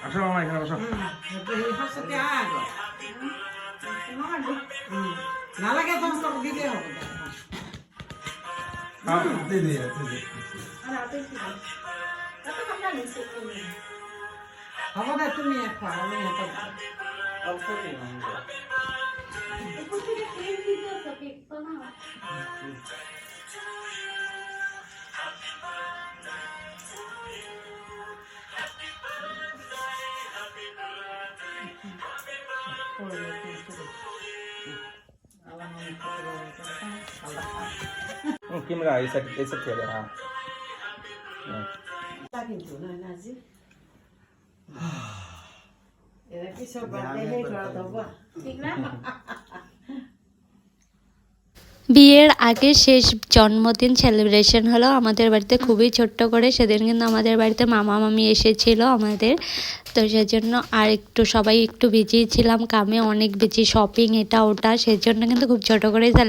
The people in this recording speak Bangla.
আসো মামা এখানে বসো। না লাগে তোমার তো দিতে হবে। দিদি হবে না তুমি একটা আমি একটা অল্প দিন कैमरा ऐसा किया जाए। हाँ কিন্তু না নাজি এরা কি সব বাড়াইলে করা দেবো ঠিক না বিয়ের আগে শেষ জন্মদিন সেলিব্রেশন হলো আমাদের বাড়িতে খুবই ছোট্ট করে। সেদিন কিন্তু আমাদের বাড়িতে মামা মামি এসেছিল আমাদের, তো সেজন্য আর একটু সবাই একটু বিজি ছিলাম কামে, অনেক বিজি শপিং এটা ওটা, সেজন্য কিন্তু খুব ছোট করেই সেলিব্রেশন